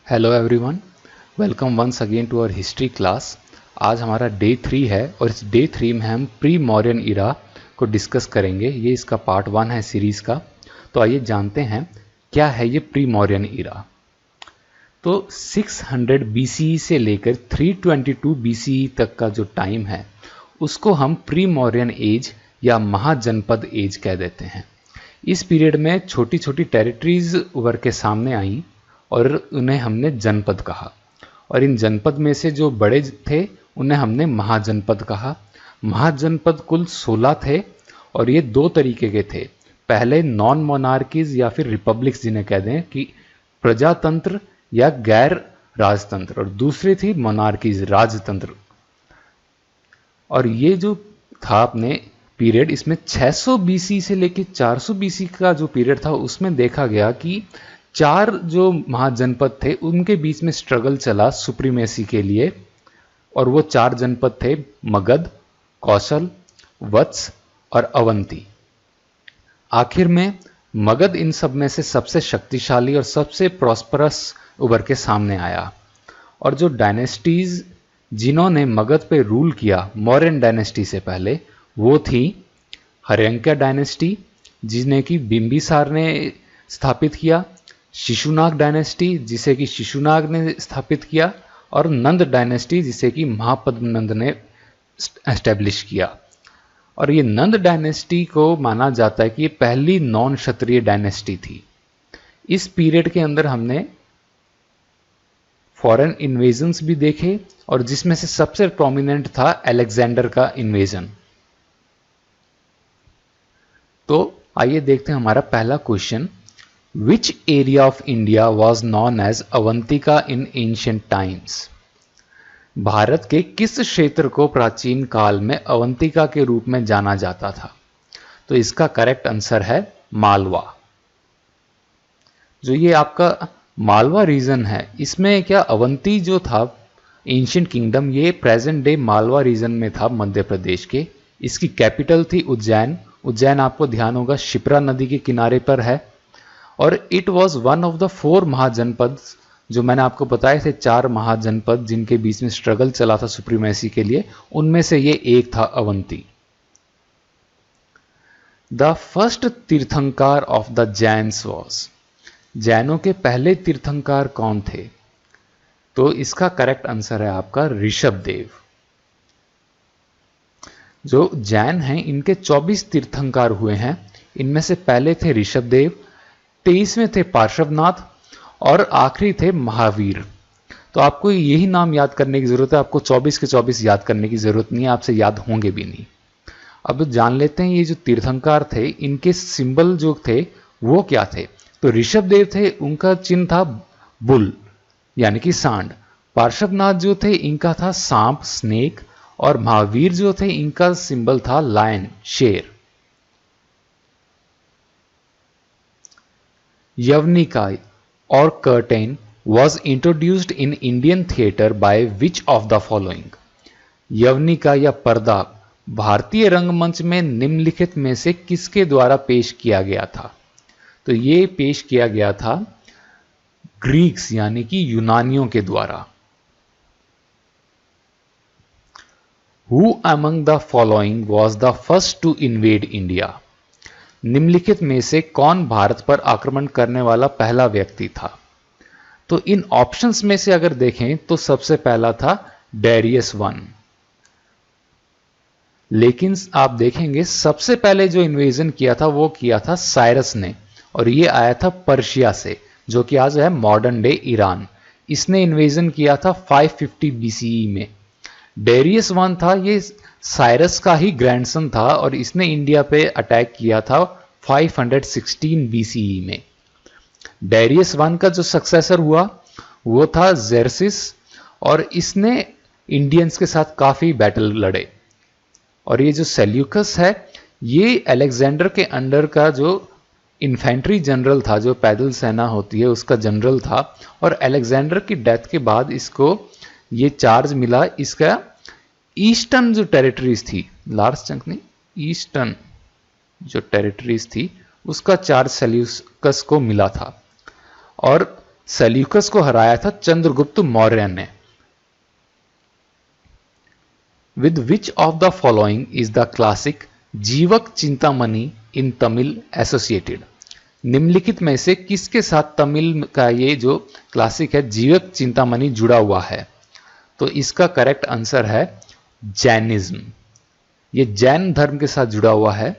Hello everyone, welcome once again to our history class. आज हमारा day 3 है और इस डे 3 में हम प्री मॉडर्न इरा को डिस्कस करेंगे। ये इसका पार्ट 1 है सीरीज़ का। तो आइए जानते हैं क्या है ये प्री मॉडर्न इरा। तो 600 BCE से लेकर 322 BCE तक का जो टाइम है उसको हम प्री मॉडर्न एज या महाजनपद एज कह देते हैं। इस पीरियड में छोटी छोटी टेरिटरीज उभर के सामने आई और उन्हें हमने जनपद कहा, और इन जनपद में से जो बड़े थे उन्हें हमने महाजनपद कहा। महाजनपद कुल 16 थे और ये दो तरीके के थे। पहले नॉन मोनार्कीज या फिर रिपब्लिक्स जिन्हें कहते हैं कि प्रजातंत्र या गैर राजतंत्र, और दूसरी थी मोनार्कीज राजतंत्र। और ये जो था अपने पीरियड, इसमें 600 BC से लेकर 400 BC का जो पीरियड था उसमें देखा गया कि चार जो महाजनपद थे उनके बीच में स्ट्रगल चला सुप्रीमेसी के लिए, और वो चार जनपद थे मगध, कौशल, वत्स और अवंती। आखिर में मगध इन सब में से सबसे शक्तिशाली और सबसे प्रॉस्परस उभर के सामने आया। और जो डायनेस्टीज जिन्होंने मगध पे रूल किया मौर्यन डायनेस्टी से पहले, वो थी हर्यंक्य डायनेस्टी जिन्हें कि बिंबिसार ने स्थापित किया, शिशुनाग डायनेस्टी जिसे कि शिशुनाग ने स्थापित किया, और नंद डायनेस्टी जिसे कि महापद्मनंद ने एस्टेब्लिश किया। और ये नंद डायनेस्टी को माना जाता है कि ये पहली नॉन क्षत्रिय डायनेस्टी थी। इस पीरियड के अंदर हमने फॉरेन इन्वेजन्स भी देखे, और जिसमें से सबसे प्रोमिनेंट था अलेक्जेंडर का इन्वेजन। तो आइए देखते हैं हमारा पहला question. Which area of India was known as Avantika in ancient times? Bharat के किस क्षेत्र को प्राचीन काल में अवंतिका के रूप में जाना जाता था? तो इसका करेक्ट आंसर है मालवा। जो ये आपका मालवा रीजन है, इसमें क्या अवंती जो था एंशिएंट किंगडम, ये प्रेजेंट डे मालवा रीजन में था मध्य प्रदेश के। इसकी कैपिटल थी उज्जैन। उज्जैन आपको ध्यान होगा शिप्रा नदी के किनारे पर है। और it was one of the 4 महाजनपद, जो मैंने आपको बताए थे 4 महाजनपद जिनके बीच में स्ट्रगल चला था सुप्रीमेसी के लिए, उनमें से ये एक था Avanti. The first tirthankar of the Jains was, जैनों के पहले तीर्थंकार कौन थे? तो इसका करेक्ट आंसर है आपका ऋषभदेव। जो जैन हैं इनके 24 तीर्थंकार हुए हैं। इनमें से पहले थे ऋषभदेव, 23वें थे पार्श्वनाथ, और आखिरी थे महावीर। तो आपको यही नाम याद करने की जरूरत है, आपको 24 के 24 याद करने की जरूरत नहीं है, आपसे याद होंगे भी नहीं। अब जान लेते हैं ये जो तीर्थंकार थे इनके सिंबल जो थे वो क्या थे। तो ऋषभदेव थे, उनका चिन्ह था बुल यानी कि सांड। पार्श्वनाथ जो थे इनका था सांप स्नेक, और महावीर जो थे इनका सिंबल था लायन शेर। यवनिका or curtain was introduced in Indian theatre by which of the following? यवनिका या पर्दा भारतीय रंगमंच में निम्नलिखित में से किसके द्वारा पेश किया गया था? तो ये पेश किया गया था ग्रीक्स यानी कि यूनानियों के द्वारा। Who among the following was the first to invade India? निम्नलिखित में से कौन भारत पर आक्रमण करने वाला पहला व्यक्ति था? तो इन ऑप्शंस में से अगर देखें तो सबसे पहला था डेरियस वन। लेकिन आप देखेंगे सबसे पहले जो इन्वेजन किया था वो किया था साइरस ने, और ये आया था पर्शिया से, जो कि आज है मॉडर्न डे ईरान। इसने इन्वेजन किया था 550 BCE में। डेरियस वन था, ये साइरस का ही ग्रैंडसन था, और इसने इंडिया पे अटैक किया था 516 BCE में। डेरियस वन का जो सक्सेसर हुआ वो था जेरसिस, और इसने इंडियंस के साथ काफी बैटल लड़े। और ये जो सेल्यूकस है ये अलेक्जेंडर के अंडर का जो इन्फेंट्री जनरल था, जो पैदल सेना होती है उसका जनरल था, और अलेक्जेंडर की डेथ के बाद इसको ये चार्ज मिला, इसका ईस्टर्न जो टेरिटरीज थी, लार्ज चंक नहीं, ईस्टर्न जो टेरिटरीज थी उसका चार्ज सेल्यूकस को मिला था। और सेल्यूकस को हराया था चंद्रगुप्त मौर्य ने। With which of the following is the classic जीवक चिंतामणि इन तमिल एसोसिएटेड? निम्नलिखित में से किसके साथ तमिल का ये जो क्लासिक है जीवक चिंतामणि जुड़ा हुआ है? तो इसका करेक्ट आंसर है जैनिज्म। ये जैन धर्म के साथ जुड़ा हुआ है।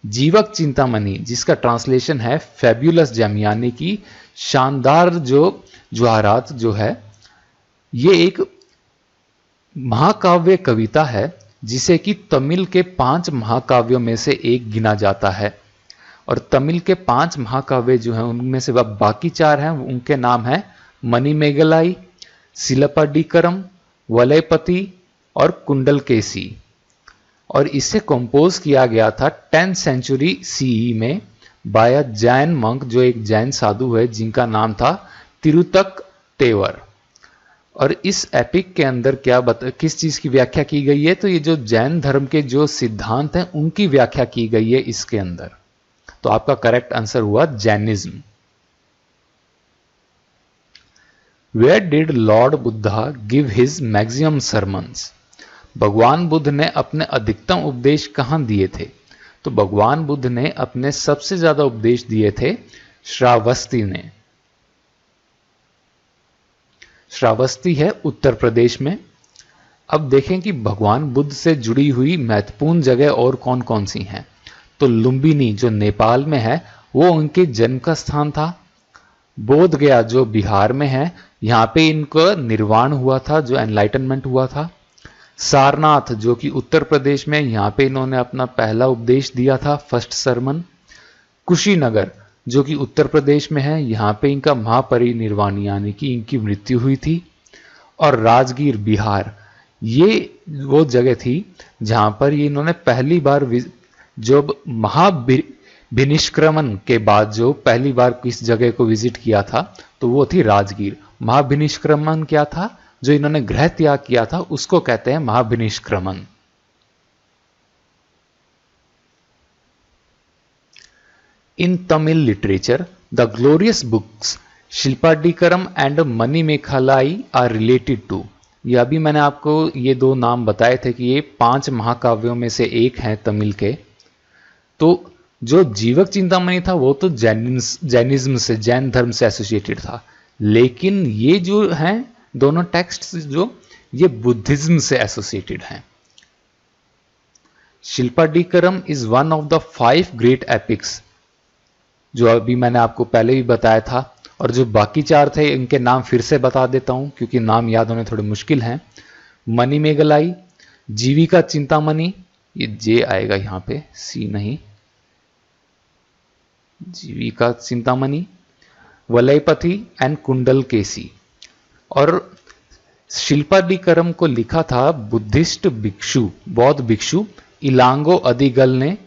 जीवक चिंतामणि, जिसका ट्रांसलेशन है फेब्युलस जेम, यानी कि शानदार जो जवाहरात जो है, ये एक महाकाव्य कविता है जिसे कि तमिल के 5 महाकाव्यों में से एक गिना जाता है। और तमिल के 5 महाकाव्य जो हैं उनमें से बाकी 4 हैं, उनके नाम हैं मणिमेगलाई, सिलप्पडिकरम, वलयपति और कुंडलकेसी। और इसे कंपोज किया गया था 10th सेंचुरी सीई में बाय जैन मंक, जो एक जैन साधु है जिनका नाम था तिरुतक तेवर। और इस एपिक के अंदर किस चीज की व्याख्या की गई है? तो ये जो जैन धर्म के जो सिद्धांत हैं उनकी व्याख्या की गई है इसके अंदर। तो आपका करेक्ट आंसर हुआ Jainism. Where did lord Buddha give his maximum sermons? भगवान बुद्ध ने अपने अधिकतम उपदेश कहां दिए थे? तो भगवान बुद्ध ने अपने सबसे ज्यादा उपदेश दिए थे श्रावस्ती ने। श्रावस्ती है उत्तर प्रदेश में। अब देखें कि भगवान बुद्ध से जुड़ी हुई महत्वपूर्ण जगह और कौन कौन सी हैं। तो लुम्बिनी जो नेपाल में है वो उनके जन्म का स्थान था। बोध गया जो बिहार में है, यहां पे इनका निर्वाण हुआ था, जो एनलाइटनमेंट हुआ था। सारनाथ जो कि उत्तर प्रदेश में, यहां पे इन्होंने अपना पहला उपदेश दिया था, फर्स्ट सरमन। कुशीनगर जो कि उत्तर प्रदेश में है, यहां पे इनका महापरिनिर्वाण यानी कि इनकी मृत्यु हुई थी। और राजगीर बिहार, ये वो जगह थी जहां पर ये इन्होंने पहली बार जब महाभिनिष्क्रमण के बाद जो पहली बार किस जगह को विजिट किया था तो वो थी राजगीर। महाभिनिष्क्रमण क्या था? जो इन्होंने गृह त्याग किया था उसको कहते हैं महाभिनिष्क्रमण। In Tamil literature the glorious books Silappatikaram and Manimekalai are related to. ये अभी मैंने आपको ये 2 नाम बताए थे कि ये 5 महाकाव्यों में से एक हैं तमिल के। तो जो जीवक चिंतामणि था वो तो जैनिज्म से, जैन धर्म से एसोसिएटेड था, लेकिन ये जो हैं दोनों टेक्स्ट जो ये बुद्धिज्म से एसोसिएटेड हैं। Silappatikaram is one of the 5 great epics, जो अभी मैंने आपको पहले भी बताया था। और जो बाकी 4 थे इनके नाम फिर से बता देता हूं क्योंकि नाम याद होने थोड़े मुश्किल हैं। मणिमेगलाई, जीविका चिंतामणि, ये जे आएगा यहां पे, सी नहीं, जीविका चिंतामणि, वलयपति एंड कुंडलकेसी। और शिल्पाडिकरम को लिखा था बुद्धिस्ट भिक्षु, बौद्ध भिक्षु इलांगो अदिगल ने।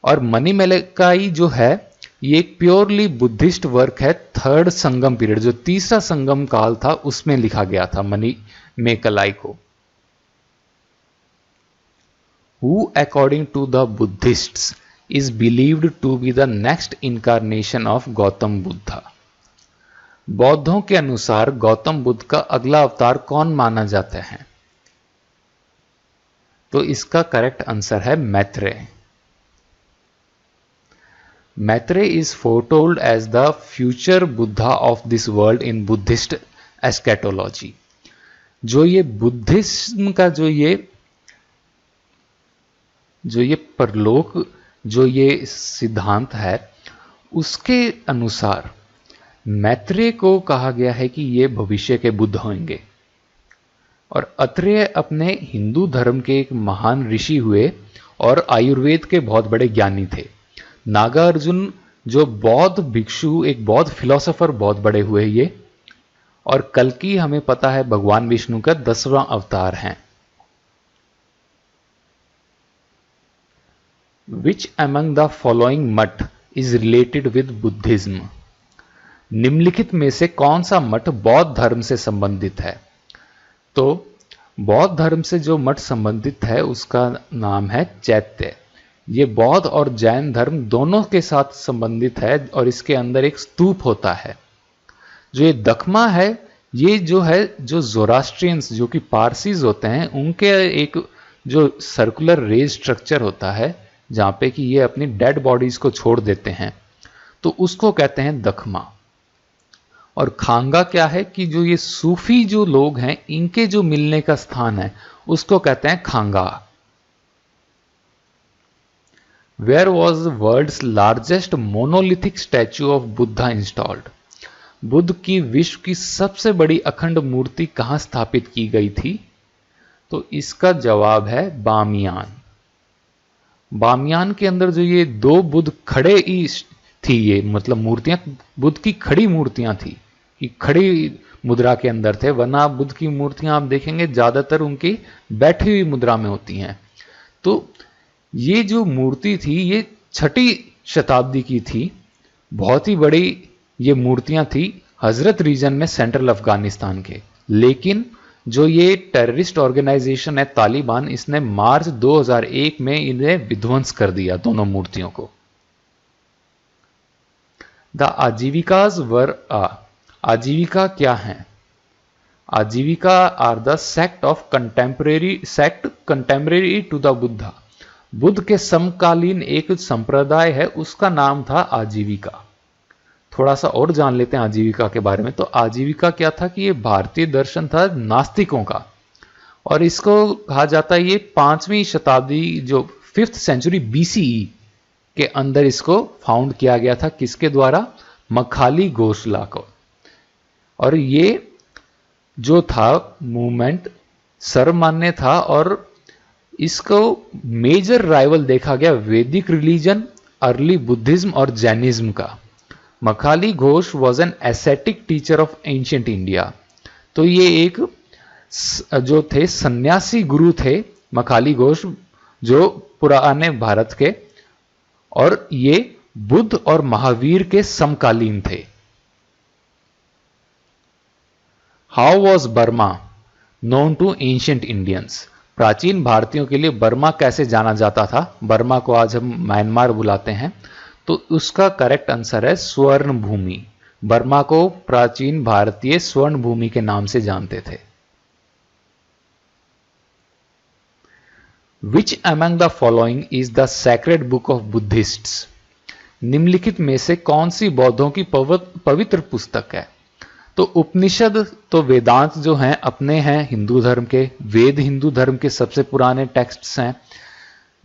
और मणिमेगलाई जो है ये एक प्योरली बुद्धिस्ट वर्क है, 3rd संगम पीरियड, जो 3रा संगम काल था उसमें लिखा गया था मणिमेगलाई को। Who according to the Buddhists is believed to be the next incarnation of Gautam Buddha? बौद्धों के अनुसार गौतम बुद्ध का अगला अवतार कौन माना जाता है? तो इसका करेक्ट आंसर है Maitreya. Maitreya is foretold as the future Buddha of this world in Buddhist eschatology. जो ये बुद्धिज्म का जो ये परलोक जो ये सिद्धांत है उसके अनुसार मैत्रेय को कहा गया है कि ये भविष्य के बुद्ध होंगे। और अत्रेय अपने हिंदू धर्म के एक महान ऋषि हुए और आयुर्वेद के बहुत बड़े ज्ञानी थे। नागार्जुन जो बौद्ध भिक्षु, एक बौद्ध फिलोसोफर बहुत बड़े हुए ये। और कल्कि हमें पता है भगवान विष्णु का 10वां अवतार है। Which among the following मठ is related with Buddhism? निम्नलिखित में से कौन सा मठ बौद्ध धर्म से संबंधित है? तो बौद्ध धर्म से जो मठ संबंधित है उसका नाम है चैत्य। ये बौद्ध और जैन धर्म दोनों के साथ संबंधित है और इसके अंदर एक स्तूप होता है। जो ये दखमा है, ये जो है, जो ज़ोरास्ट्रियंस जो कि पारसीज होते हैं, उनके एक जो सर्कुलर रेज स्ट्रक्चर होता है जहां पे कि ये अपनी डेड बॉडीज को छोड़ देते हैं, तो उसको कहते हैं दखमा। और खांगा क्या है कि जो ये सूफी जो लोग हैं, इनके जो मिलने का स्थान है, उसको कहते हैं खांगा। Where was world's largest monolithic statue of Buddha installed? Buddha की विश्व की सबसे बड़ी अखंड मूर्ति कहां स्थापित की गई थी? तो इसका जवाब है बामियान। बामियान के अंदर जो ये दो बुद्ध खड़े ही थी, ये मतलब मूर्तियां बुद्ध की खड़ी मूर्तियां थी, कि खड़ी मुद्रा के अंदर थे, वरना बुद्ध की मूर्तियां आप देखेंगे ज्यादातर उनकी बैठी हुई मुद्रा में होती हैं। तो ये जो मूर्ति थी ये 6वीं शताब्दी की थी, बहुत ही बड़ी ये मूर्तियां थी हजरत रीजन में, सेंट्रल अफगानिस्तान के। लेकिन जो ये टेररिस्ट ऑर्गेनाइजेशन है तालिबान, इसने मार्च 2001 में इन्हें विध्वंस कर दिया, दोनों मूर्तियों को। द आजीविकाज वर आजीविका क्या है? Ajivika are the sect of contemporary to the Buddha. Buddha के समकालीन एक संप्रदाय है, उसका नाम था आजीविका। थोड़ा सा और जान लेते हैं आजीविका के बारे में। तो आजीविका क्या था कि ये भारतीय दर्शन था नास्तिकों का, और इसको कहा जाता है ये 5वीं शताब्दी, जो 5th सेंचुरी BCE के अंदर इसको फाउंड किया गया था। किसके द्वारा? मखाली गोसला को। और ये जो था मूवमेंट सर्वमान्य था, और इसको मेजर राइवल देखा गया वैदिक रिलीजन, अर्ली बुद्धिज्म और जैनिज्म का। Makkhali Ghosh was an ascetic teacher of ancient India. तो ये एक जो थे सन्यासी गुरु थे मखाली घोष, जो पुराने भारत के, और ये बुद्ध और महावीर के समकालीन थे। How was Burma known to ancient Indians? प्राचीन भारतीयों के लिए बर्मा कैसे जाना जाता था? बर्मा को आज हम म्यांमार बुलाते हैं, तो उसका करेक्ट आंसर है स्वर्ण भूमि। बर्मा को प्राचीन भारतीय स्वर्ण भूमि के नाम से जानते थे। Which among the following is the sacred book of Buddhists? निम्नलिखित में से कौन सी बौद्धों की पवित्र पुस्तक है? तो उपनिषद तो वेदांत जो हैं अपने हैं हिंदू धर्म के, वेद हिंदू धर्म के सबसे पुराने टेक्स्ट्स हैं।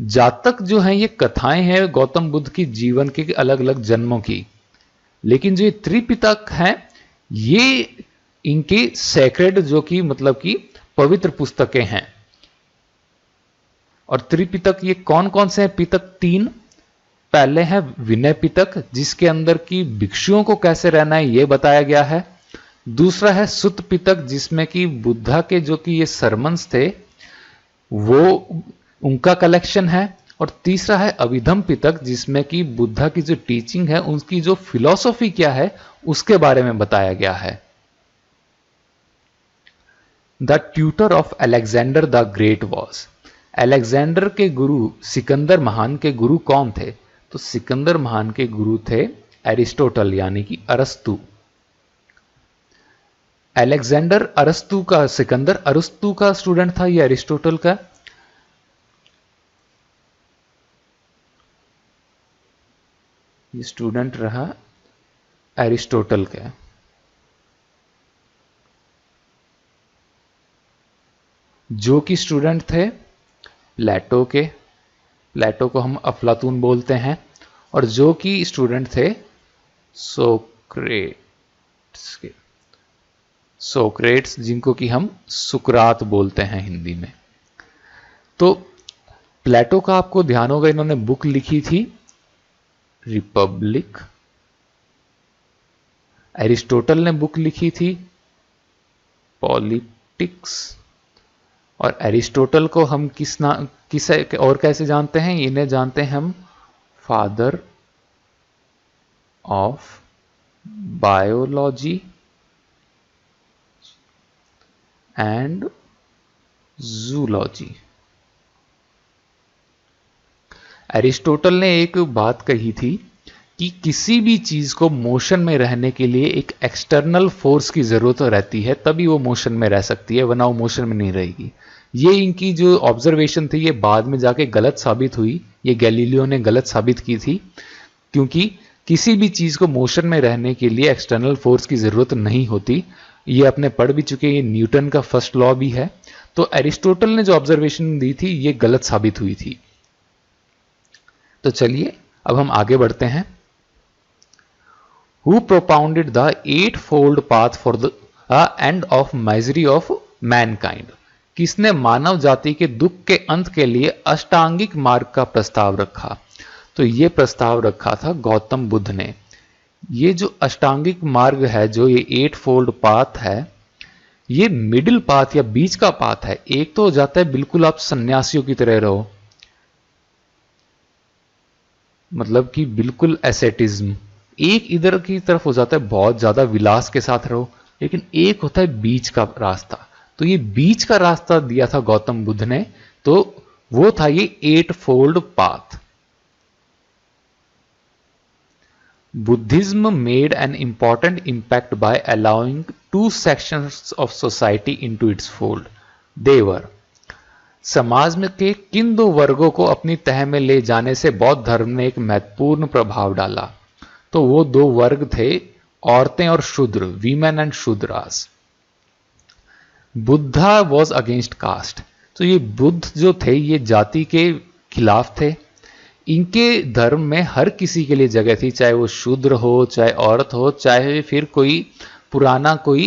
जातक जो हैं ये कथाएं हैं गौतम बुद्ध की जीवन के अलग अलग जन्मों की। लेकिन जो ये त्रिपिटक हैं ये इनके सैक्रेड, जो कि मतलब कि पवित्र पुस्तकें हैं। और त्रिपिटक ये कौन कौन से हैं? पिटक 3। पहले है विनय पिटक, जिसके अंदर की भिक्षुओं को कैसे रहना है ये बताया गया है। दूसरा है सुत्त पिटक, जिसमें कि बुद्धा के जो कि ये सरमन्स थे वो उनका कलेक्शन है। और तीसरा है अभिधम पिटक, जिसमें कि बुद्धा की जो टीचिंग है, उनकी जो फिलॉसफी क्या है उसके बारे में बताया गया है। The tutor of Alexander the great was? Alexander के गुरु, सिकंदर महान के गुरु कौन थे? तो सिकंदर महान के गुरु थे एरिस्टोटल, यानी कि अरस्तु। अलेक्जेंडर अरस्तु का, सिकंदर अरस्तु का स्टूडेंट था, ये एरिस्टोटल का। ये स्टूडेंट रहा एरिस्टोटल का। जो कि स्टूडेंट थे प्लेटो के, प्लेटो को हम अफलातून बोलते हैं। और जो कि स्टूडेंट थे सोक्रेट्स के, सोक्रेट्स जिनको कि हम सुकरात बोलते हैं हिंदी में। तो प्लेटो का आपको ध्यान होगा, इन्होंने बुक लिखी थी रिपब्लिक। एरिस्टोटल ने बुक लिखी थी पॉलिटिक्स। और एरिस्टोटल को हम किस और कैसे जानते हैं? इन्हें जानते हैं हम father of biology and zoology. Aristotle ने एक बात कही थी कि किसी भी चीज को मोशन में रहने के लिए एक एक्सटर्नल फोर्स की जरूरत रहती है, तभी वो मोशन में रह सकती है, वरना वो मोशन में नहीं रहेगी। ये इनकी जो ऑब्जर्वेशन थी ये बाद में जाके गलत साबित हुई, ये गैलीलियो ने गलत साबित की थी, क्योंकि किसी भी चीज को मोशन में रहने के लिए एक्सटर्नल फोर्स की जरूरत नहीं होती। ये अपने पढ़ भी चुके हैं, ये न्यूटन का फर्स्ट लॉ भी है। तो एरिस्टोटल ने जो ऑब्जर्वेशन दी थी ये गलत साबित हुई थी। तो चलिए अब हम आगे बढ़ते हैं। Who propounded the eightfold path for the end of misery of mankind? किसने मानव जाति के दुख के अंत के लिए अष्टांगिक मार्ग का प्रस्ताव रखा? तो ये प्रस्ताव रखा था गौतम बुद्ध ने। ये जो अष्टांगिक मार्ग है, जो ये 8 पाथ है, ये मिडिल पाथ या बीच का पाथ है। एक तो हो जाता है बिल्कुल आप सन्यासियों की तरह रहो, मतलब कि बिल्कुल एसेटिज्म। एक इधर की तरफ हो जाता है बहुत ज्यादा विलास के साथ रहो, लेकिन एक होता है बीच का रास्ता। तो ये बीच का रास्ता दिया था गौतम बुद्ध ने, तो वो था ये 8 path. Buddhism made an important impact by allowing 2 sections of society into its fold. They were, समाज में के किन 2 वर्गों को अपनी तह में ले जाने से बौद्ध धर्म ने एक महत्वपूर्ण प्रभाव डाला? तो वो 2 वर्ग थे, औरतें और शूद्र, women and Shudras. Buddha was against caste. तो ये बुद्ध जो थे ये जाति के खिलाफ थे। इनके धर्म में हर किसी के लिए जगह थी, चाहे वो शूद्र हो, चाहे औरत हो, चाहे फिर कोई पुराना कोई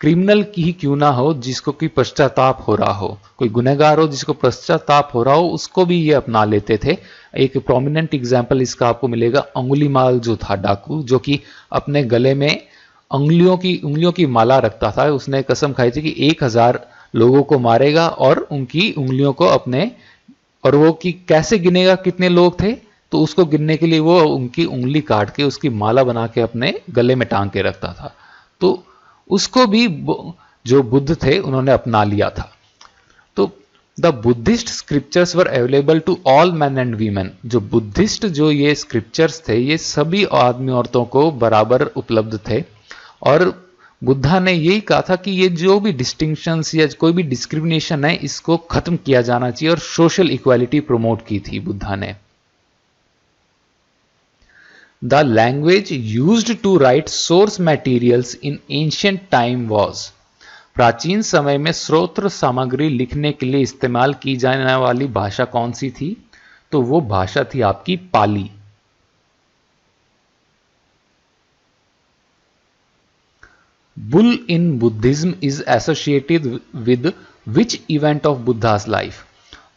क्रिमिनल ही क्यों ना हो जिसको कि पश्चाताप हो रहा हो, कोई गुनहगार हो जिसको पश्चाताप हो रहा हो, उसको भी ये अपना लेते थे। एक प्रोमिनेंट एग्जाम्पल इसका आपको मिलेगा, अंगुलीमाल जो था डाकू, जो कि अपने गले में उंगलियों की माला रखता था। उसने कसम खाई थी कि 1000 लोगों को मारेगा और उनकी उंगलियों को अपने, और वो कि कैसे गिनेगा कितने लोग थे, तो उसको गिनने के लिए वो उनकी उंगली काट के उसकी माला बना के अपने गले में टांग के रखता था। तो उसको भी जो बुद्ध थे उन्होंने अपना लिया था। तो the Buddhist scriptures were available to all man and women. जो बुद्धिस्ट जो ये स्क्रिप्चर्स थे ये सभी आदमी औरतों को बराबर उपलब्ध थे, और बुद्धा ने यही कहा था कि ये जो भी डिस्टिंक्शंस या कोई भी डिस्क्रिमिनेशन है इसको खत्म किया जाना चाहिए, और सोशल इक्वालिटी प्रमोट की थी बुद्धा ने। The language used to write source materials in ancient time was. प्राचीन समय में स्रोत सामग्री लिखने के लिए इस्तेमाल की जाने वाली भाषा कौन सी थी? तो वो भाषा थी आपकी पाली। Bull in Buddhism is associated with which event of Buddha's life?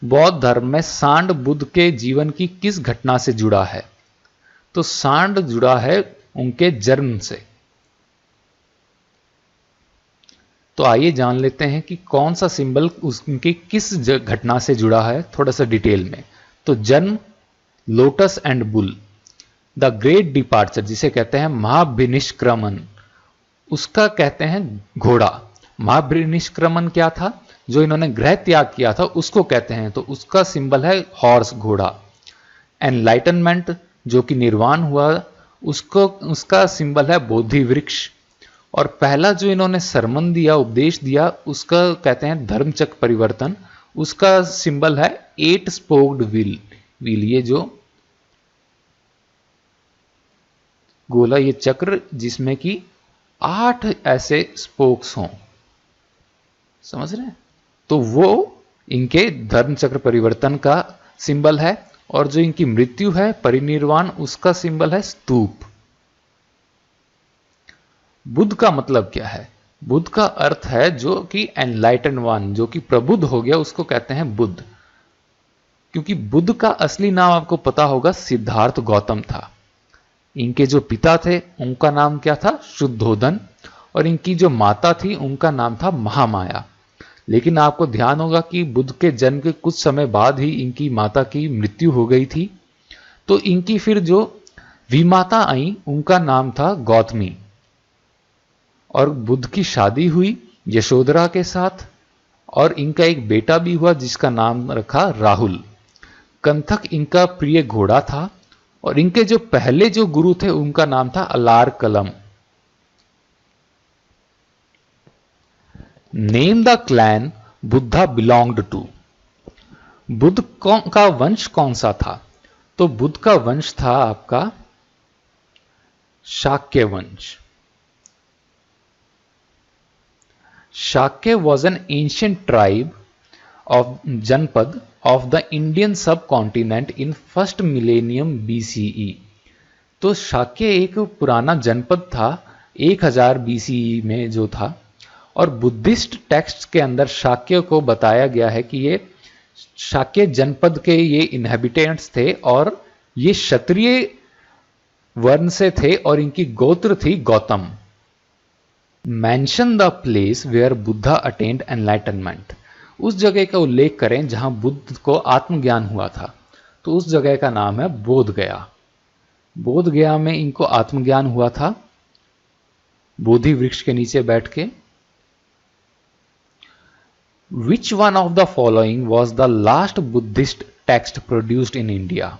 बौद्ध धर्म में सांड बुद्ध के जीवन की किस घटना से जुड़ा है? तो सांड जुड़ा है उनके जन्म से। तो आइए जान लेते हैं कि कौन सा सिंबल उनकी किस घटना से जुड़ा है, थोड़ा सा डिटेल में। तो जन्म, lotus and bull. The great departure जिसे कहते हैं महाभिनिष्क्रमण, उसका कहते हैं घोड़ा। महाभिनिष्क्रमण क्या था? जो इन्होंने ग्रह त्याग किया था उसको कहते हैं, तो उसका सिंबल है हॉर्स, घोड़ा। एनलाइटनमेंट जो कि निर्वाण हुआ, उसका सिंबल है बोधि वृक्ष। और पहला जो इन्होंने सरमन दिया, उपदेश दिया, उसका कहते हैं धर्मचक्र परिवर्तन। उसका सिंबल है 8 स्पोक्ड व्हील। ये जो गोला, ये चक्र जिसमें कि 8 ऐसे स्पोक्स हों, समझ रहे हैं? तो वो इनके धर्म चक्र परिवर्तन का सिंबल है। और जो इनकी मृत्यु है, परिनिर्वाण, उसका सिंबल है स्तूप। बुद्ध का मतलब क्या है? बुद्ध का अर्थ है जो कि एनलाइटन वन, जो कि प्रबुद्ध हो गया, उसको कहते हैं बुद्ध। क्योंकि बुद्ध का असली नाम आपको पता होगा सिद्धार्थ गौतम था। इनके जो पिता थे उनका नाम क्या था? शुद्धोधन। और इनकी जो माता थी उनका नाम था महामाया। लेकिन आपको ध्यान होगा कि बुद्ध के जन्म के कुछ समय बाद ही इनकी माता की मृत्यु हो गई थी। तो इनकी फिर जो विमाता आई उनका नाम था गौतमी। और बुद्ध की शादी हुई यशोधरा के साथ, और इनका एक बेटा भी हुआ जिसका नाम रखा राहुल। कंथक इनका प्रिय घोड़ा था, और इनके जो पहले जो गुरु थे उनका नाम था Alara Kalama. Name the clan Buddha belonged to. Buddha का वंश कौन सा था? तो बुद्ध का वंश था आपका शाक्य वंश। Shakya was an ancient tribe of Janpad of the Indian subcontinent in first millennium BCE। तो शाक्य एक पुराना जनपद था 1000 BCE में जो था, और बुद्धिस्ट टेक्स्ट के अंदर शाक्य को बताया गया है कि ये शाक्य जनपद के ये इनहेबिटेंट्स थे और ये क्षत्रिय वर्ण से थे और इनकी गोत्र थी Gautam. Mention the place where Buddha attend enlightenment. उस जगह का उल्लेख करें जहां बुद्ध को आत्मज्ञान हुआ था। तो उस जगह का नाम है बोध गया। बोध गया में इनको आत्मज्ञान हुआ था बोधि वृक्ष के नीचे बैठ के। विच one of the following was the last Buddhist text produced in India.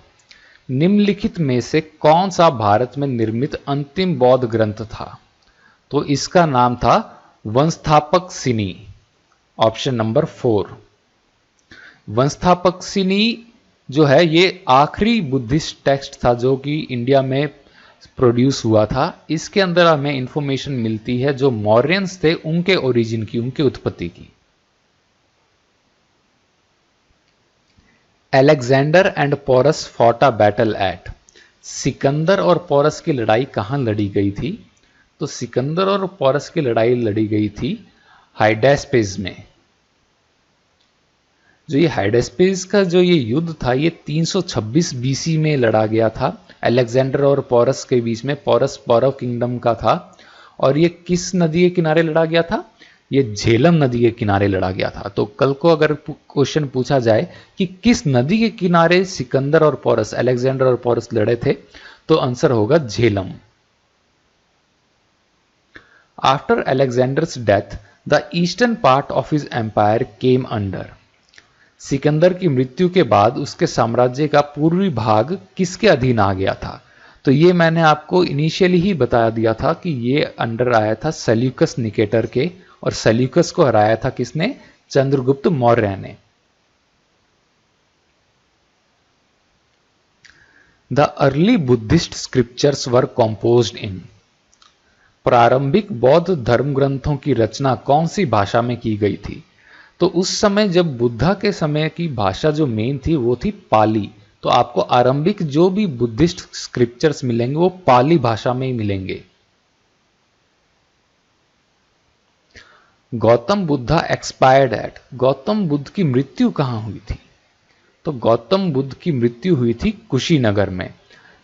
निम्नलिखित में से कौन सा भारत में निर्मित अंतिम बौद्ध ग्रंथ था? तो इसका नाम था वंस्थापकसिनी, ऑप्शन नंबर 4। वंस्थापकसिनी जो है ये आखिरी बुद्धिस्ट टेक्स्ट था जो कि इंडिया में प्रोड्यूस हुआ था। इसके अंदर हमें इंफॉर्मेशन मिलती है जो मौर्यंस थे उनके ओरिजिन की, उनकी उत्पत्ति की। Alexander and Porus fought a battle at. Sikandar और पोरस की लड़ाई कहां लड़ी गई थी? तो सिकंदर और पोरस की लड़ाई लड़ी गई थी हाइडेस्पेस में। जो ये हाइडेस्पेस का जो ये युद्ध था ये 326 बीसी में लड़ा गया था अलेक्जेंडर और पोरस के बीच में। पोरस पौरव किंगडम का था और ये किस नदी के किनारे लड़ा गया था? ये झेलम नदी के किनारे लड़ा गया था। तो कल को अगर क्वेश्चन पूछा जाए कि किस नदी के किनारे सिकंदर और पोरस, अलेक्जेंडर और पोरस लड़े थे, तो आंसर होगा Jhelum. After Alexander's death the eastern part of his empire came under. Sikandar की मृत्यु के बाद उसके साम्राज्य का पूर्वी भाग किसके अधीन आ गया था? तो ये मैंने आपको इनिशियली ही बता दिया था कि ये अंडर आया था सेल्यूकस निकेटर के, और सेल्यूकस को हराया था किसने? चंद्रगुप्त मौर्य ने। The early Buddhist scriptures were composed in. प्रारंभिक बौद्ध धर्म ग्रंथों की रचना कौन सी भाषा में की गई थी? तो उस समय जब बुद्धा के समय की भाषा जो मेन थी वो थी पाली। तो आपको आरंभिक जो भी बुद्धिस्ट स्क्रिप्चर्स मिलेंगे वो पाली भाषा में ही मिलेंगे। Gautam Buddha expired at. गौतम बुद्ध की मृत्यु कहां हुई थी? तो गौतम बुद्ध की मृत्यु हुई थी कुशीनगर में।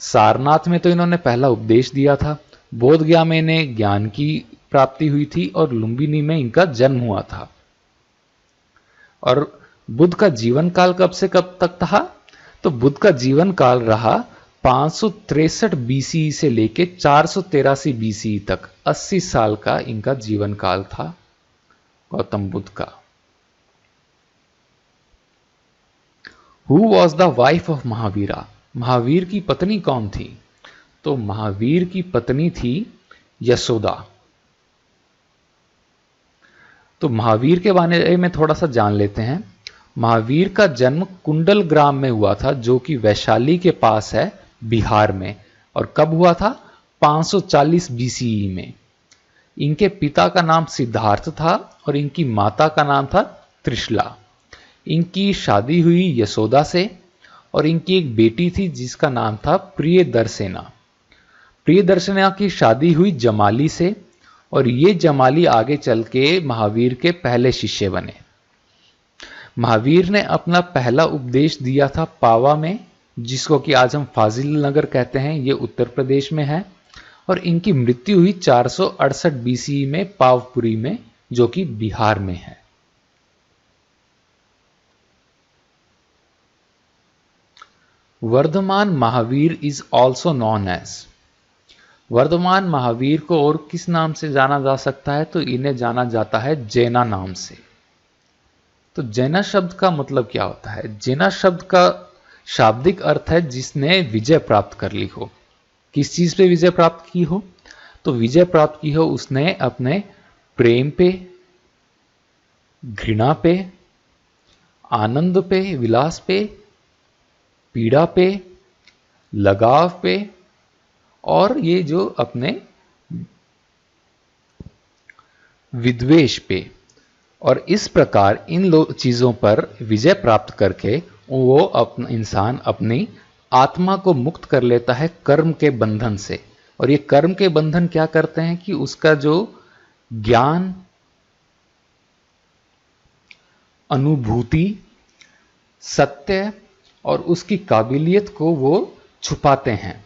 सारनाथ में तो इन्होंने पहला उपदेश दिया था, बोध गया में इन्हें ज्ञान की प्राप्ति हुई थी और लुम्बिनी में इनका जन्म हुआ था। और बुद्ध का जीवन काल कब से कब तक था? तो बुद्ध का जीवन काल रहा 563 बीसी से लेके 483 बीसी तक। 80 साल का इनका जीवन काल था गौतम बुद्ध का। Who was the wife of Mahavira. Mahavir की पत्नी कौन थी? तो महावीर की पत्नी थी यशोदा। तो महावीर के बारे में थोड़ा सा जान लेते हैं। महावीर का जन्म कुंडल ग्राम में हुआ था जो कि वैशाली के पास है बिहार में। और कब हुआ था? 540 बीसीई में। इनके पिता का नाम सिद्धार्थ था और इनकी माता का नाम था त्रिशला। इनकी शादी हुई यशोदा से और इनकी एक बेटी थी जिसका नाम था प्रियदर्शना। प्रियदर्शना की शादी हुई जमाली से और ये जमाली आगे चल के महावीर के पहले शिष्य बने। महावीर ने अपना पहला उपदेश दिया था पावा में, जिसको कि आज हम फाजिल नगर कहते हैं, ये उत्तर प्रदेश में है। और इनकी मृत्यु हुई 468 बीसी में पावपुरी में, जो कि बिहार में है। Vardhaman Mahavira is also known as. Vardhaman Mahavira को और किस नाम से जाना जा सकता है? तो इन्हें जाना जाता है जैना नाम से। तो जैना शब्द का मतलब क्या होता है? जैना शब्द का शाब्दिक अर्थ है जिसने विजय प्राप्त कर ली हो। किस चीज पे विजय प्राप्त की हो? तो विजय प्राप्त की हो उसने अपने प्रेम पे, घृणा पे, आनंद पे, विलास पे, पीड़ा पे, लगाव पे, और ये जो अपने विद्वेष पे। और इस प्रकार इन चीजों पर विजय प्राप्त करके वो अपना इंसान अपनी आत्मा को मुक्त कर लेता है कर्म के बंधन से। और ये कर्म के बंधन क्या करते हैं कि उसका जो ज्ञान, अनुभूति, सत्य और उसकी काबिलियत को वो छुपाते हैं।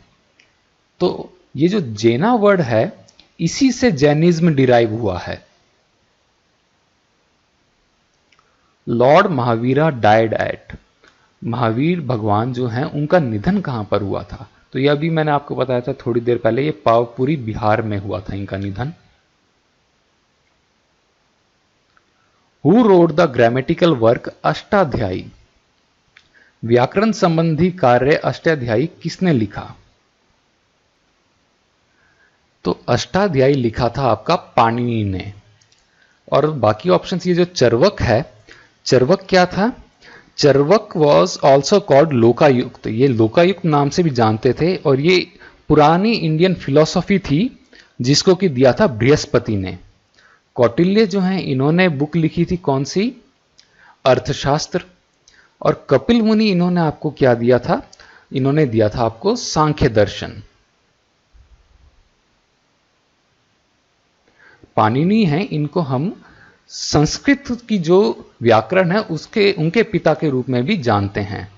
तो ये जो जैना वर्ड है इसी से जैनिज्म डिराइव हुआ है। Lord Mahavira died eight, Mahavir भगवान जो हैं उनका निधन कहां पर हुआ था? तो यह भी मैंने आपको बताया था थोड़ी देर पहले, ये पावपुरी बिहार में हुआ था इनका निधन। Who wrote the grammatical work Ashtadhyayi, व्याकरण संबंधी कार्य अष्टाध्यायी किसने लिखा? तो अष्टाध्यायी लिखा था आपका पाणिनि ने। और बाकी ऑप्शंस, ये जो चर्वक है, चर्वक क्या था? चर्वक वॉज ऑल्सो कॉल्ड लोकायुक्त, ये लोकायुक्त नाम से भी जानते थे। और ये पुरानी इंडियन फिलॉसफी थी जिसको कि दिया था बृहस्पति ने। कौटिल्य जो हैं इन्होंने बुक लिखी थी कौन सी? अर्थशास्त्र। और कपिल मुनि इन्होंने आपको क्या दिया था? इन्होंने दिया था आपको सांख्य दर्शन। पाणिनि हैं, इनको हम संस्कृत की जो व्याकरण है उसके उनके पिता के रूप में भी जानते हैं।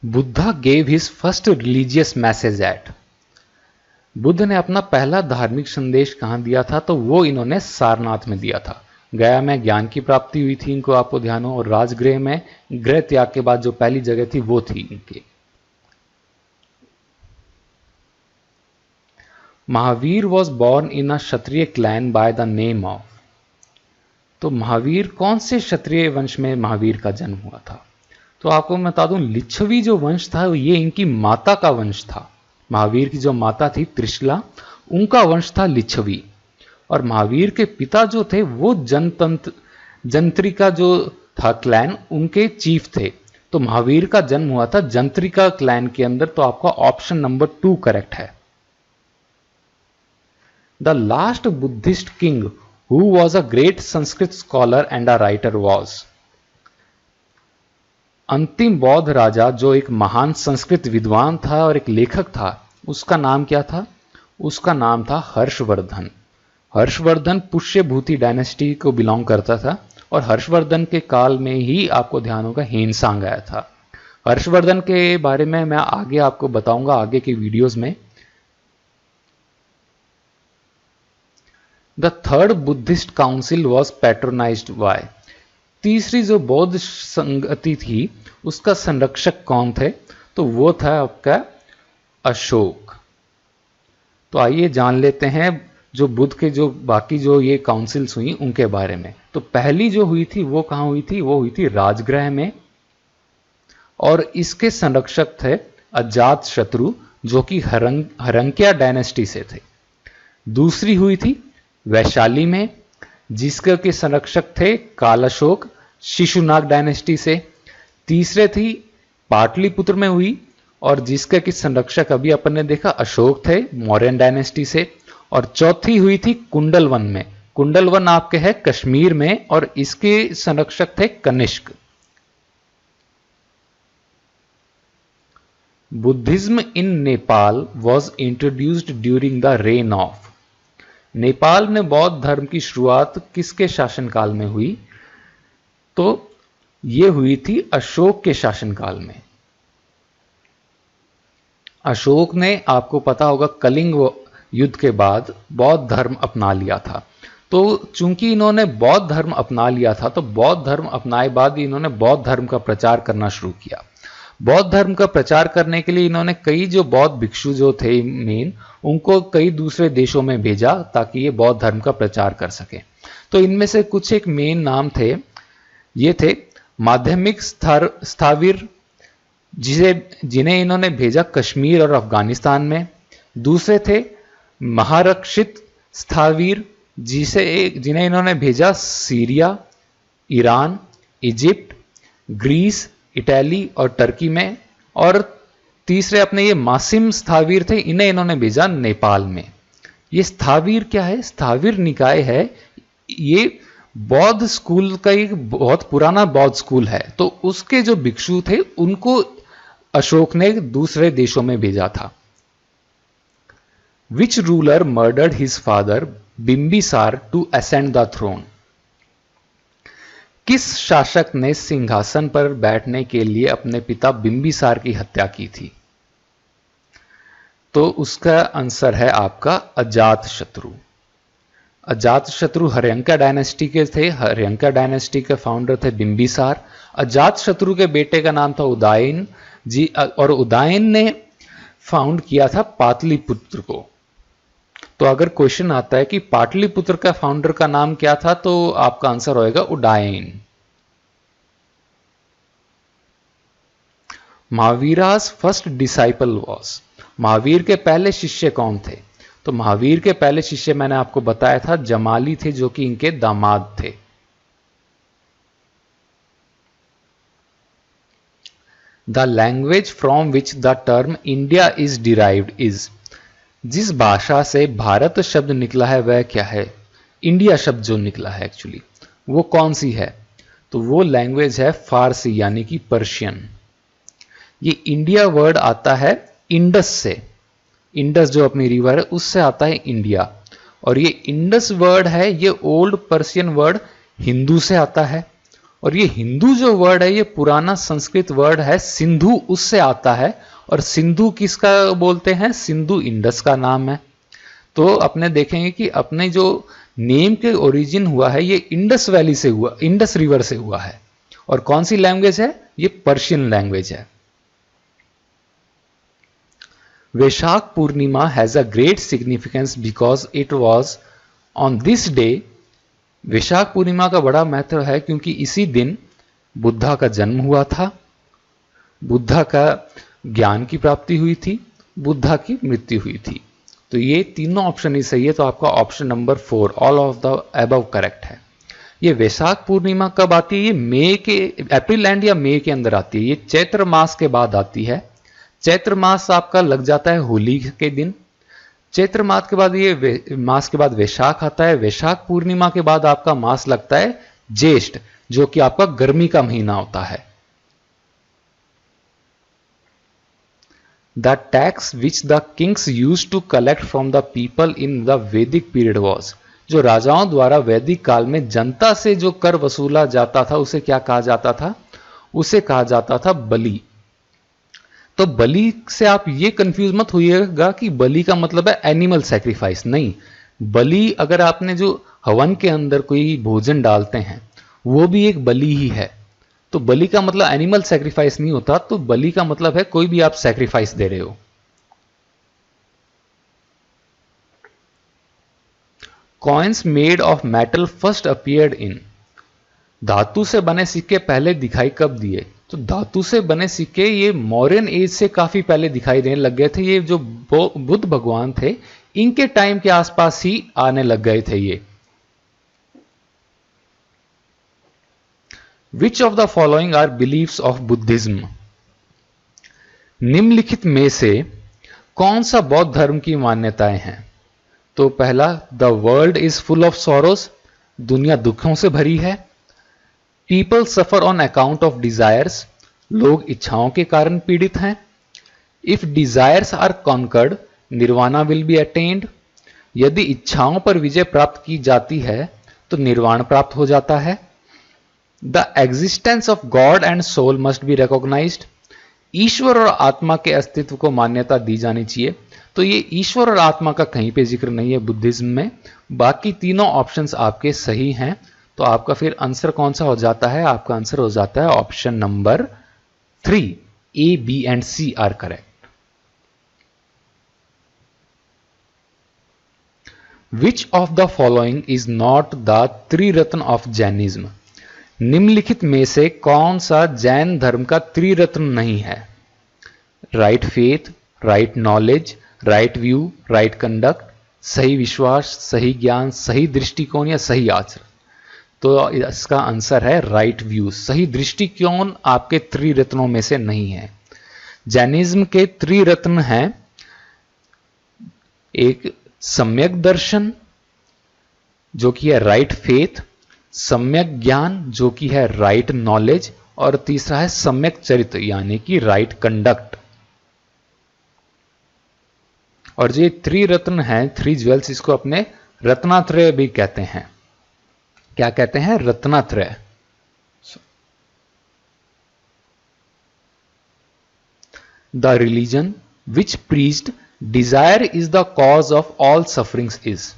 Buddha gave his first religious message eight, Buddha ने अपना पहला धार्मिक संदेश कहां दिया था? तो वो इन्होंने सारनाथ में दिया था। गया में ज्ञान की प्राप्ति हुई थी इनको, आपको ध्यान हो। और राजगृह में गृह त्याग के बाद जो पहली जगह थी वो थी इनकी। Mahavir was born in a Kshatriya clan by the name of, तो महावीर कौन से क्षत्रिय वंश में महावीर का जन्म हुआ था? तो आपको मैं बता दूं, लिच्छवी जो वंश था ये इनकी माता का वंश था। महावीर की जो माता थी त्रिशला, उनका वंश था लिच्छवी। और महावीर के पिता जो थे वो जंत्रिका जो था क्लैन, उनके चीफ थे। तो महावीर का जन्म हुआ था जंत्रिका क्लैन के अंदर। तो आपका ऑप्शन नंबर 2 करेक्ट है। The last Buddhist king who was a great Sanskrit scholar and a writer was, अंतिम बौद्ध राजा जो एक महान संस्कृत विद्वान था और एक लेखक था, उसका नाम क्या था? उसका नाम था हर्षवर्धन। हर्षवर्धन पुष्यभूति डायनेस्टी को बिलोंग करता था। और हर्षवर्धन के काल में ही आपको ध्यान होगा हेनसांग आया था। हर्षवर्धन के बारे में मैं आगे आपको बताऊंगा आगे के वीडियोस में। The third Buddhist council was patronised by, तीसरी जो बौद्ध संगति थी उसका संरक्षक कौन थे? तो वो था आपका अशोक। तो आइए जान लेते हैं जो बुद्ध के जो बाकी जो ये काउंसिल्स हुई उनके बारे में। तो पहली जो हुई थी वो कहां हुई थी? वो हुई थी राजगृह में। और इसके संरक्षक थे अजात शत्रु जो कि हरंक्या डायनेस्टी से थे। दूसरी हुई थी वैशाली में, जिसके के संरक्षक थे कालाशोक शिशुनाग डायनेस्टी से। तीसरे थी पाटलिपुत्र में हुई और जिसके कि संरक्षक अभी अपन ने देखा अशोक थे मौर्यन डायनेस्टी से। और चौथी हुई थी कुंडलवन में। कुंडलवन आपके है कश्मीर में और इसके संरक्षक थे Kanishka. Buddhism in Nepal was introduced during the reign of, Nepal में बौद्ध धर्म की शुरुआत किसके शासनकाल में हुई? तो यह हुई थी अशोक के शासनकाल में। अशोक ने आपको पता होगा कलिंग युद्ध के बाद बौद्ध धर्म अपना लिया था। तो चूंकि इन्होंने बौद्ध धर्म अपना लिया था तो बौद्ध धर्म अपनाए बाद इन्होंने बौद्ध धर्म का प्रचार करना शुरू किया। बौद्ध धर्म का प्रचार करने के लिए इन्होंने कई जो बौद्ध भिक्षु जो थे मेन, उनको कई दूसरे देशों में भेजा ताकि ये बौद्ध धर्म का प्रचार कर सके। तो इनमें से कुछ एक मेन नाम थे ये थे माध्यमिक स्थावीर जिन्हें इन्होंने भेजा कश्मीर और अफगानिस्तान में। दूसरे थे महारक्षित स्थावीर जिन्हें इन्होंने भेजा Syria, Iran, Egypt, Greece, Italy और टर्की में। और तीसरे अपने ये मासिम स्थावीर थे, इन्हें इन्होंने भेजा नेपाल में। ये स्थावीर क्या है? स्थावीर निकाय है, ये बौद्ध स्कूल का एक बहुत पुराना बौद्ध स्कूल है। तो उसके जो भिक्षु थे उनको अशोक ने दूसरे देशों में भेजा था। Which ruler murdered his father Bimbisara to ascend the throne? किस शासक ने सिंहासन पर बैठने के लिए अपने पिता बिंबिसार की हत्या की थी? तो उसका आंसर है आपका अजातशत्रु। अजातशत्रु हर्यंका डायनेस्टी के थे। हर्यंका डायनेस्टी के फाउंडर थे बिंबिसार। अजातशत्रु के बेटे का नाम था उदयन जी, और उदयन ने फाउंड किया था पाटलिपुत्र को। तो अगर क्वेश्चन आता है कि पाटलिपुत्र का फाउंडर का नाम क्या था, तो आपका आंसर होएगा Udayan. Mahavira's first disciple was? Mahavir के पहले शिष्य कौन थे? तो महावीर के पहले शिष्य मैंने आपको बताया था जमाली थे, जो कि इनके दामाद थे। The language from which the term India is derived is? जिस भाषा से भारत शब्द निकला है वह क्या है? इंडिया शब्द जो निकला है एक्चुअली वो कौन सी है? तो वो लैंग्वेज है फारसी, यानी कि पर्शियन। ये इंडिया वर्ड आता है इंडस से। इंडस जो अपनी रिवर है उससे आता है इंडिया। और ये इंडस वर्ड है, ये ओल्ड पर्शियन वर्ड हिंदू से आता है। और ये हिंदू जो वर्ड है ये पुराना संस्कृत वर्ड है सिंधु, उससे आता है। और सिंधु किसका बोलते हैं? सिंधु इंडस का नाम है। तो अपने देखेंगे कि अपने जो नेम के ओरिजिन हुआ है ये इंडस वैली से हुआ, इंडस रिवर से हुआ है। और कौन सी लैंग्वेज है? ये पर्शियन लैंग्वेज है। Vaishakh Purnima has a great significance because it was on this day. Vaishakh Purnima का बड़ा महत्व है क्योंकि इसी दिन बुद्धा का जन्म हुआ था, बुद्धा का ज्ञान की प्राप्ति हुई थी, बुद्धा की मृत्यु हुई थी। तो ये तीनों ऑप्शन ही सही है। तो आपका option number 4 all of the above correct है। ये वैशाख पूर्णिमा कब आती है? ये मई के, अप्रैल एंड या मई के अंदर आती है। ये चैत्र मास के बाद आती है। चैत्र मास आपका लग जाता है होली के दिन। चैत्र मास के बाद मास के बाद वैशाख आता है। वैशाख पूर्णिमा के बाद आपका मास लगता है ज्येष्ठ, जो कि आपका गर्मी का महीना होता है। The tax which the kings used to collect from the people in the Vedic period was? जो राजाओं द्वारा वैदिक काल में जनता से जो कर वसूला जाता था उसे क्या कहा जाता था? उसे कहा जाता था बलि। तो बलि से आप ये कंफ्यूज मत होइएगा कि बलि का मतलब है एनिमल सैक्रिफाइस, नहीं। बलि अगर आपने जो हवन के अंदर कोई भोजन डालते हैं वो भी एक बलि ही है। तो बलि का मतलब एनिमल सैक्रिफाइस नहीं होता। तो बलि का मतलब है कोई भी आप सैक्रिफाइस दे रहे हो। Coins made of metal first appeared in? धातु से बने सिक्के पहले दिखाई कब दिए? तो धातु से बने सिक्के ये मौर्यन एज से काफी पहले दिखाई देने लग गए थे। ये जो बुद्ध भगवान थे इनके टाइम के आसपास ही आने लग गए थे ये। Which of the following are beliefs of Buddhism? निम्नलिखित में से कौन सा बौद्ध धर्म की मान्यताएं हैं? तो पहला, the world is full of sorrows, दुनिया दुखों से भरी है। People suffer on account of desires, लोग इच्छाओं के कारण पीड़ित हैं। If desires are conquered, nirvana will be attained, यदि इच्छाओं पर विजय प्राप्त की जाती है तो निर्वाण प्राप्त हो जाता है। The existence of God and soul must be recognised, ईश्वर और आत्मा के अस्तित्व को मान्यता दी जानी चाहिए। तो ये ईश्वर और आत्मा का कहीं पे जिक्र नहीं है बुद्धिज्म में। बाकी तीनों ऑप्शंस आपके सही हैं। तो आपका फिर आंसर कौन सा हो जाता है? आपका आंसर हो जाता है option number 3, A, B and C are correct. Which of the following is not the triratna of Jainism? निम्नलिखित में से कौन सा जैन धर्म का त्रिरत्न नहीं है? Right faith, right knowledge, right view, right conduct, सही विश्वास, सही ज्ञान, सही दृष्टिकोण या सही आचरण। तो इसका आंसर है राइट व्यू। सही दृष्टिकोण आपके त्रिरत्नों में से नहीं है। जैनिज्म के त्रिरत्न हैं, एक सम्यक दर्शन जो कि है राइट फेथ, सम्यक ज्ञान जो कि है राइट नॉलेज, और तीसरा है सम्यक चरित्र यानी कि राइट कंडक्ट। और जो त्रिरत्न हैं, थ्री ज्वेल्स, इसको अपने रत्नात्रय भी कहते हैं। क्या कहते हैं? रत्नात्रय। The religion which preached desire is the cause of all sufferings is.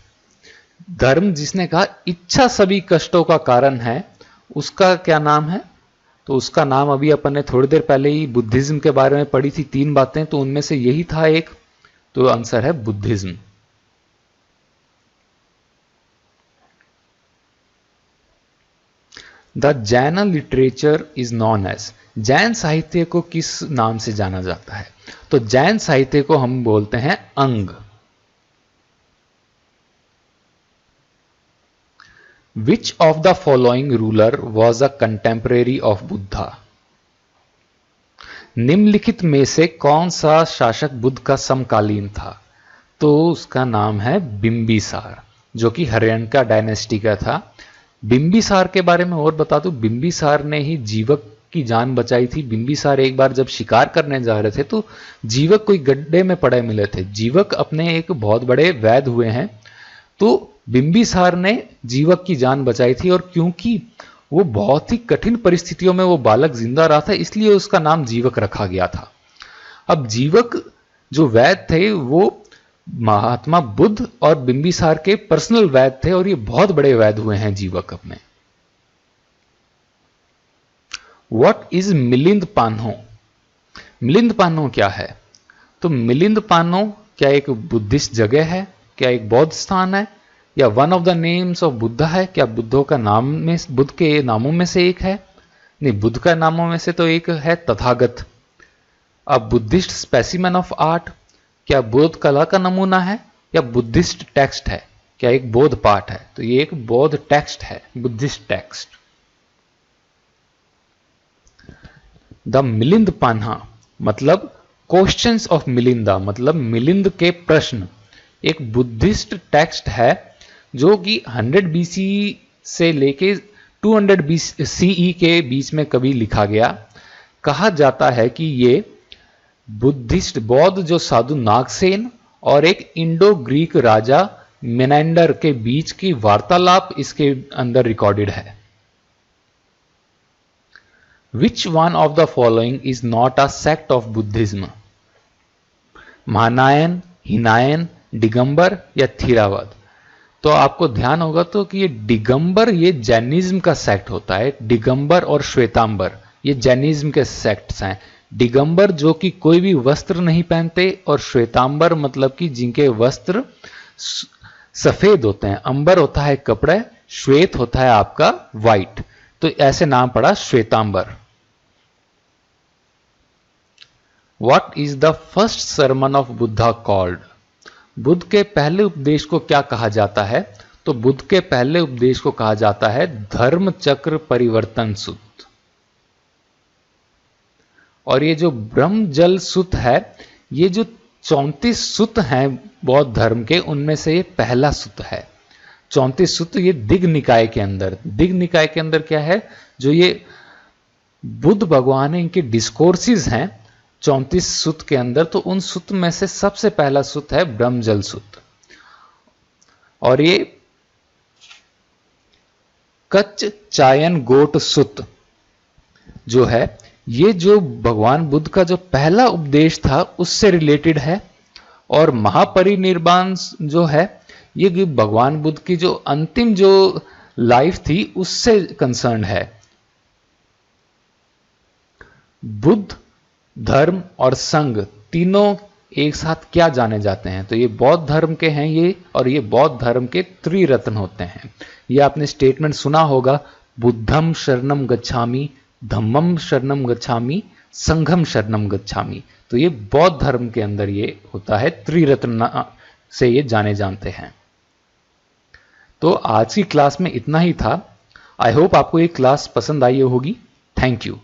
धर्म जिसने कहा इच्छा सभी कष्टों का कारण है, उसका क्या नाम है? तो उसका नाम अभी अपन ने थोड़ी देर पहले ही बुद्धिज्म के बारे में पढ़ी थी, 3 बातें, तो उनमें से यही था एक। तो आंसर है Buddhism. The Jain literature is known as. Jain साहित्य को किस नाम से जाना जाता है? तो जैन साहित्य को हम बोलते हैं अंग। विच of the following ruler was a contemporary of Buddha. निम्नलिखित में से कौन सा शासक बुद्ध का समकालीन था? तो उसका नाम है बिंबिसार, जो कि हर्यनका डायनेस्टी का था। बिंबिसार के बारे में और बता दूं, बिंबिसार ने ही जीवक की जान बचाई थी। बिंबिसार एक बार जब शिकार करने जा रहे थे तो जीवक कोई गड्ढे में पड़े मिले थे। जीवक अपने एक बहुत बड़े वैद्य हुए हैं, तो बिंबिसार ने जीवक की जान बचाई थी। और क्योंकि वो बहुत ही कठिन परिस्थितियों में वो बालक जिंदा रहा था, इसलिए उसका नाम जीवक रखा गया था। अब जीवक जो वैद्य थे वो महात्मा बुद्ध और बिंबिसार के पर्सनल वैद्य थे, और ये बहुत बड़े वैद्य हुए हैं जीवक अपने। What is Milinda Panho? मिलिंद पान्हो क्या है? तो मिलिंद पान्हो क्या एक बुद्धिस्ट जगह है? क्या एक बौद्ध स्थान है? या one of the names of Buddha है? क्या बुद्धों का नाम में, बुद्ध के नामों में से एक है? नहीं, बुद्ध का नामों में से तो एक है तथागत। अब बुद्धिस्ट स्पेसिमेन ऑफ आर्ट, क्या बौद्ध कला का नमूना है या बुद्धिस्ट टेक्स्ट है? क्या एक बौद्ध पाठ है? तो ये एक बौद्ध टेक्स्ट है, बुद्धिस्ट टेक्स्ट। द मिलिंद पान्हा मतलब क्वेश्चंस ऑफ मिलिंदा, मतलब मिलिंद के प्रश्न, एक बुद्धिस्ट टेक्स्ट है जो कि 100 BC से लेके 200 CE के बीच में कभी लिखा गया। कहा जाता है कि ये बुद्धिस्ट बौद्ध जो साधु नागसेन और एक इंडो ग्रीक राजा मेनेंडर के बीच की वार्तालाप इसके अंदर रिकॉर्डेड है। Which one of the following is not a sect of Buddhism? Mahayana, Hinayana, Digambar या थीरावाद? तो आपको ध्यान होगा तो कि ये दिगंबर ये जैनिज्म का सेक्ट होता है। दिगंबर और श्वेतांबर ये जैनिज्म के सेक्ट्स हैं। दिगंबर जो कि कोई भी वस्त्र नहीं पहनते, और श्वेतांबर मतलब कि जिनके वस्त्र सफेद होते हैं। अंबर होता है कपड़ा, श्वेत होता है आपका व्हाइट, तो ऐसे नाम पड़ा Shvetambara. What is the first sermon of Buddha called? Buddha के पहले उपदेश को क्या कहा जाता है? तो बुद्ध के पहले उपदेश को कहा जाता है धर्म चक्र परिवर्तन सूत्र। और ये जो ब्रह्म जल सूत है, ये जो 34 सूत हैं बौद्ध धर्म के, उनमें से ये पहला सूत है। 34 सूत ये दिग्ग निकाय के अंदर, दिग्ग निकाय के अंदर क्या है, जो ये बुद्ध भगवान है इनके डिस्कोर्सेज हैं 34 सूत के अंदर, तो उन सूत में से सबसे पहला सूत है ब्रह्मजल सूत। और ये कच्च चायन गोट सूत जो है, ये जो भगवान बुद्ध का जो पहला उपदेश था उससे रिलेटेड है। और महापरिनिर्वाण जो है, ये भगवान बुद्ध की जो अंतिम जो लाइफ थी उससे कंसर्न है। बुद्ध, धर्म और संघ तीनों एक साथ क्या जाने जाते हैं? तो ये बौद्ध धर्म के हैं ये, और ये बौद्ध धर्म के त्रिरत्न होते हैं। ये आपने स्टेटमेंट सुना होगा, बुद्धम शरणम गच्छामि, धम्मम शरणम गच्छामि, संघम शरणम गच्छामि। तो ये बौद्ध धर्म के अंदर ये होता है, त्रिरत्न से ये जाने जानते हैं। तो आज की क्लास में इतना ही था। आई होप आपको ये क्लास पसंद आई होगी। Thank you.